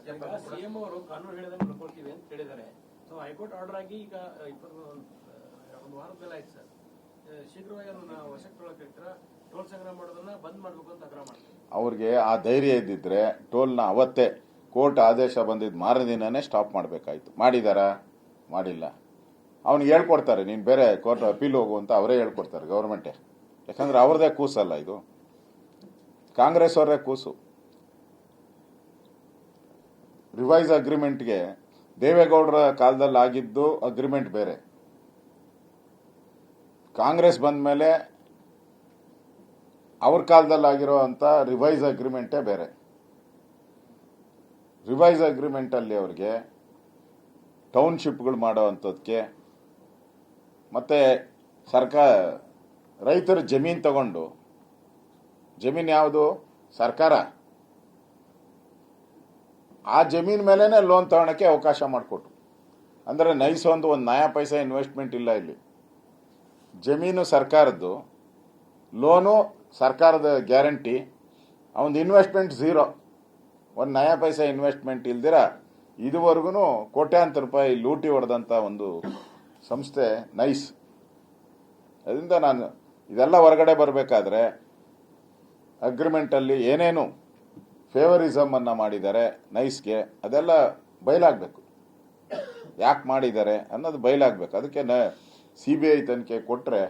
CM ಅವರು ಕಾನೂನು ಹೇಳಿದಂಗೆ ನಡ್ಕೊಳ್ತೀವಿ ಅಂತ ಹೇಳಿದ್ದಾರೆ. ಸೊ ಹೈಕೋರ್ಟ್ ಆರ್ಡರ್ ಆಗಿ ಈಗ ಒಂದು ವಾರದಲ್ಲಿ ಆಯ್ತು ಸರ್. ಶೀಘ್ರವಾಗಿ ಅದನ್ನ ವಶಕ್ಕೆ ತೊಗೊಳಕ್ಕೆ ಟೋಲ್ ಸಂಗ್ರಹ ಮಾಡೋದನ್ನ ಬಂದ್ ಮಾಡಬೇಕು ಅಂತ ಆಗ್ರಹ ಮಾಡ್ತಾರೆ. ಅವ್ರಿಗೆ ಆ ಧೈರ್ಯ ಇದ್ದಿದ್ರೆ ಟೋಲ್ನ ಅವತ್ತೇ ಕೋರ್ಟ್ ಆದೇಶ ಬಂದಿದ್ದು ಮಾರನೇ ದಿನನೇ ಸ್ಟಾಪ್ ಮಾಡಬೇಕಾಯ್ತು. ಮಾಡಿದಾರಾ? ಮಾಡಿಲ್ಲ. ಅವ್ನಿಗೆ ಹೇಳ್ಕೊಡ್ತಾರೆ, ನೀನು ಬೇರೆ ಕೋರ್ಟ್ ಅಪೀಲ್ ಹೋಗು ಅಂತ ಅವರೇ ಹೇಳ್ಕೊಡ್ತಾರೆ ಗೌರ್ಮೆಂಟೇ. ಯಾಕಂದ್ರೆ ಅವ್ರದೇ ಕೂಸಲ್ಲ ಇದು, ಕಾಂಗ್ರೆಸ್ ಅವರೇ ಕೂಸು. ರಿವೈಸ್ ಅಗ್ರಿಮೆಂಟ್ಗೆ ದೇವೇಗೌಡರ ಕಾಲದಲ್ಲಿ ಆಗಿದ್ದು ಅಗ್ರಿಮೆಂಟ್ ಬೇರೆ, ಕಾಂಗ್ರೆಸ್ ಬಂದ ಮೇಲೆ ಅವ್ರ ಕಾಲದಲ್ಲಿ ಆಗಿರೋ ಅಂತ ರಿವೈಸ್ ಅಗ್ರಿಮೆಂಟೇ ಬೇರೆ. ರಿವೈಸ್ ಅಗ್ರಿಮೆಂಟ್ ಅಲ್ಲಿ ಅವ್ರಿಗೆ ಟೌನ್ಶಿಪ್ಗಳು ಮಾಡೋ ಅಂಥದ್ಕೆ ಮತ್ತೆ ರೈತರ ಜಮೀನು ತಗೊಂಡು, ಜಮೀನು ಯಾವುದು? ಸರ್ಕಾರ, ಆ ಜಮೀನ್ ಮೇಲೇನೆ ಲೋನ್ ತಗೊಳಕ್ಕೆ ಅವಕಾಶ ಮಾಡಿಕೊಟ್ರು. ಅಂದ್ರೆ ನೈಸ್ ಒಂದು ನಯಾ ಪೈಸಾ ಇನ್ವೆಸ್ಟ್ಮೆಂಟ್ ಇಲ್ಲ ಇಲ್ಲಿ. ಜಮೀನು ಸರ್ಕಾರದ್ದು, ಲೋನು ಸರ್ಕಾರದ ಗ್ಯಾರಂಟಿ, ಅವನ ಇನ್ವೆಸ್ಟ್ಮೆಂಟ್ ಝೀರೋ. ಒಂದು ನಯಾ ಪೈಸಾ ಇನ್ವೆಸ್ಟ್ಮೆಂಟ್ ಇಲ್ದಿರ ಇದುವರೆಗೂ ಕೋಟ್ಯಾಂತರ ರೂಪಾಯಿ ಲೂಟಿ ಹೊಡೆದಂತ ಒಂದು ಸಂಸ್ಥೆ ನೈಸ್. ಅದರಿಂದ ನಾನು ಇದೆಲ್ಲ ಹೊರಗಡೆ ಬರಬೇಕಾದ್ರೆ ಅಗ್ರಿಮೆಂಟ್ ಅಲ್ಲಿ ಏನೇನು ಫೇವರಿಸಮ್ ಅನ್ನ ಮಾಡಿದ್ದಾರೆ ನೈಸ್ಗೆ, ಅದೆಲ್ಲ ಬಯಲಾಗಬೇಕು. ಯಾಕೆ ಮಾಡಿದ್ದಾರೆ ಅನ್ನೋದು ಬಯಲಾಗಬೇಕು. ಅದಕ್ಕೆ CBI ತನಿಖೆ ಕೊಟ್ರೆ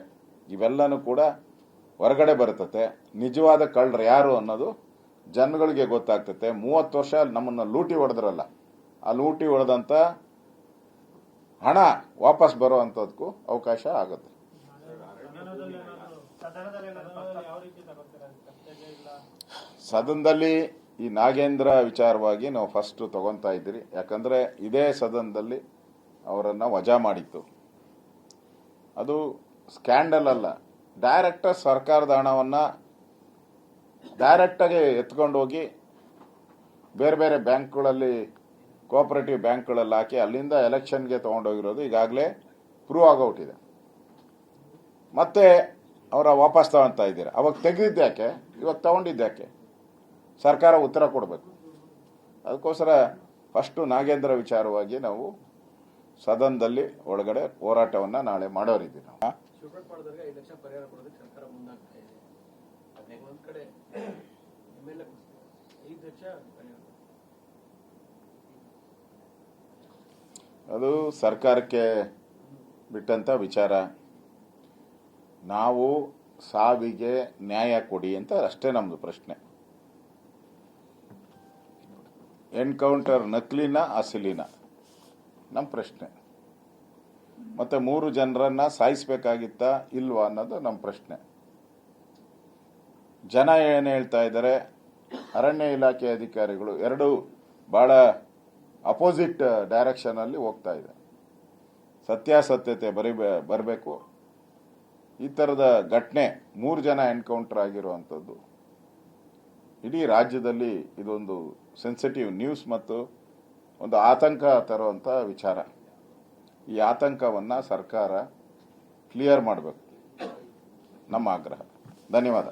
ಇವೆಲ್ಲನೂ ಕೂಡ ಹೊರಗಡೆ ಬರ್ತತೆ. ನಿಜವಾದ ಕಳ್ಳರು ಯಾರು ಅನ್ನೋದು ಜನಗಳಿಗೆ ಗೊತ್ತಾಗ್ತತೆ. 30 ವರ್ಷ ನಮ್ಮನ್ನ ಲೂಟಿ ಹೊಡೆದ್ರಲ್ಲ, ಆ ಲೂಟಿ ಹೊಡೆದಂತ ಹಣ ವಾಪಸ್ ಬರೋ ಅಂತದಕ್ಕೂ ಅವಕಾಶ ಆಗುತ್ತೆ. ಸದನದಲ್ಲಿ ಈ ನಾಗೇಂದ್ರ ವಿಚಾರವಾಗಿ ನಾವು ಫಸ್ಟ್ ತಗೊಂತಾ ಇದ್ದೀರಿ. ಯಾಕಂದ್ರೆ ಇದೇ ಸದನದಲ್ಲಿ ಅವರನ್ನ ವಜಾ ಮಾಡಿತ್ತು. ಅದು ಸ್ಕ್ಯಾಂಡಲ್ ಅಲ್ಲ, ಡೈರೆಕ್ಟ್ ಸರ್ಕಾರದ ಹಣವನ್ನ ಡೈರೆಕ್ಟ್ ಆಗಿ ಎತ್ಕೊಂಡು ಹೋಗಿ ಬೇರೆ ಬೇರೆ ಬ್ಯಾಂಕ್ಗಳಲ್ಲಿ, ಕೋಆಪರೇಟಿವ್ ಬ್ಯಾಂಕ್ಗಳಲ್ಲಿ ಹಾಕಿ ಅಲ್ಲಿಂದ ಎಲೆಕ್ಷನ್ಗೆ ತಗೊಂಡೋಗಿರೋದು ಈಗಾಗಲೇ ಪ್ರೂವ್ ಆಗೋಟಿದೆ. ಮತ್ತೆ ಅವರ ವಾಪಸ್ ತಗೊಂತಾ ಇದ್ದೀರಾ. ಅವಾಗ ತೆಗೆದಿದ್ದ್ಯಾಕೆ, ಇವಾಗ ತಗೊಂಡಿದ್ದ್ಯಾಕೆ? ಸರ್ಕಾರ ಉತ್ತರ ಕೊಡಬೇಕು. ಅದಕ್ಕೋಸ್ಕರ ಫಸ್ಟ್ ನಾಗೇಂದ್ರ ವಿಚಾರವಾಗಿ ನಾವು ಸದನದಲ್ಲಿ ಒಳಗಡೆ ಹೋರಾಟವನ್ನ ನಾಳೆ ಮಾಡೋರಿದ್ದೀವಿ. ನಾವು ಅದು ಸರ್ಕಾರಕ್ಕೆ ಬಿಟ್ಟಂತ ವಿಚಾರ. ನಾವು ಸಾವಿಗೆ ನ್ಯಾಯ ಕೊಡಿ ಅಂತ ಅಷ್ಟೇ ನಮ್ದು ಪ್ರಶ್ನೆ. ಎನ್ಕೌಂಟರ್ ನಕಲಿನ ಅಸಲಿನ ನಮ್ಮ ಪ್ರಶ್ನೆ. ಮತ್ತೆ 3 ಜನರನ್ನ ಸಾಯಿಸಬೇಕಾಗಿತ್ತ ಇಲ್ವಾ ಅನ್ನೋದು ನಮ್ಮ ಪ್ರಶ್ನೆ. ಜನ ಏನು ಹೇಳ್ತಾ ಇದ್ದಾರೆ, ಅರಣ್ಯ ಇಲಾಖೆ ಅಧಿಕಾರಿಗಳು ಎರಡು ಬಹಳ ಅಪೋಸಿಟ್ ಡೈರೆಕ್ಷನ್ ಅಲ್ಲಿ ಹೋಗ್ತಾ ಇದೆ. ಸತ್ಯಾಸತ್ಯತೆ ಬರಬೇಕು. ಈ ತರದ ಘಟನೆ 3 ಜನ ಎನ್ಕೌಂಟರ್ ಆಗಿರುವಂತದ್ದು ಇಡೀ ರಾಜ್ಯದಲ್ಲಿ ಇದೊಂದು ಸೆನ್ಸಿಟಿವ್ ನ್ಯೂಸ್ ಮತ್ತು ಒಂದು ಆತಂಕ ತರುವಂತ ವಿಚಾರ. ಈ ಆತಂಕವನ್ನ ಸರ್ಕಾರ ಕ್ಲಿಯರ್ ಮಾಡಬೇಕು, ನಮ್ಮ ಆಗ್ರಹ. ಧನ್ಯವಾದ.